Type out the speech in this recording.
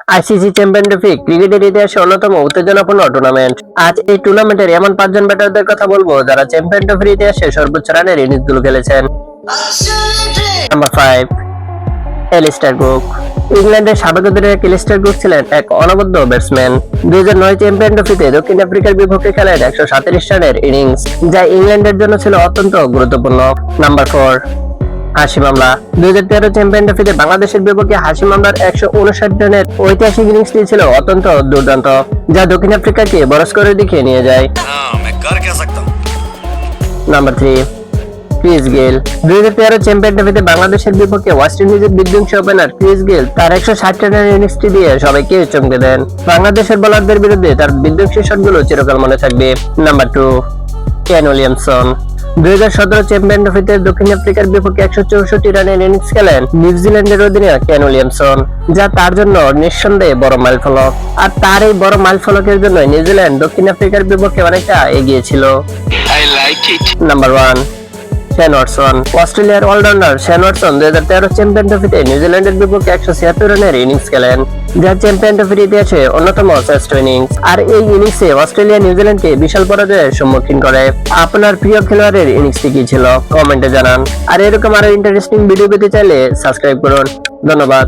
ICC champion trophy ক্রিকেটের ইতিহাসে অন্যতম উত্তেজনাপূর্ণ টুর্নামেন্ট। আজ এই টুর্নামেন্টের এমন 5 জন ব্যাটারদের কথা বলবো যারা চ্যাম্পিয়ন ট্রফির ইতিহাসে সর্বোচ্চ রানের ইনিংসগুলো খেলেছেন। Number 5, Allister cook. ইংল্যান্ডের সাবেক অধিনায়ক এলিস্টার কুক ছিলেন এক অনবদ্য ব্যাটসম্যান। 2009 চ্যাম্পিয়ন ট্রফিতে দক্ষিণ আফ্রিকার বিপক্ষে খেলেন 137 রানের ইনিংস, যা ইংল্যান্ডের জন্য ছিল অত্যন্ত গুরুত্বপূর্ণ। নাম্বার 4, হাশিম আমলা। 2013 চ্যাম্পিয়ন ট্রফিতে বাংলাদেশের বিপক্ষে হাশিম আমলার 159 রানের ঐতিহাসিক ইনিংসটি ছিল অত্যন্ত দুর্দান্ত, যা দক্ষিণ আফ্রিকাকে বড় স্কোরের দিকে নিয়ে যায়। Number 3, Chris Gayle. 2013 চ্যাম্পিয়ন ট্রফিতে বাংলাদেশের বিপক্ষে ওয়েস্ট ইন্ডিজের বিধ্বংসী ওপেনার ক্রিস গেল তার 160 রানের ইনিংসটি দিয়ে সবাইকে চমকে দেন। বাংলাদেশের বোলারদের বিরুদ্ধে তার বিধ্বংসী শটগুলো চিরকাল মনে থাকবে। Number 2, Kane Williamson. 2017 চ্যাম্পিয়ন ট্রফিতে দক্ষিণ আফ্রিকার বিপক্ষে 164 রানের ইনিংস খেলেন নিউজিল্যান্ডের অধিনায়ক কেন উইলিয়ামসন, যা তার জন্য নিঃসন্দেহে বড় মাইলফলক। আর তার এই বড় মাইলফলকের জন্য নিউজিল্যান্ড দক্ষিণ আফ্রিকার বিপক্ষে অনেকটা এগিয়ে ছিল। Number 1, Shane Watson. অস্ট্রেলিয়ার অলরাউন্ডার শেন ওয়াটসন 2013 চ্যাম্পিয়ন ট্রফিতে নিউজিল্যান্ডের বিপক্ষে 176 রানের ইনিংস খেলেন, যা চ্যাম্পিয়ন ট্রফির ইতিহাসে অন্যতম শ্রেষ্ঠ ইনিংস। আর এই ইনিংসে অস্ট্রেলিয়া নিউজিল্যান্ডকে বিশাল পরাজয়ের সম্মুখীন করে। আপনার প্রিয় খেলোয়াড়ের ইনিংসটি কি ছিল কমেন্টে জানান। আর এরকম আরো ইন্টারেস্টিং ভিডিও পেতে চাইলে সাবস্ক্রাইব করুন। ধন্যবাদ।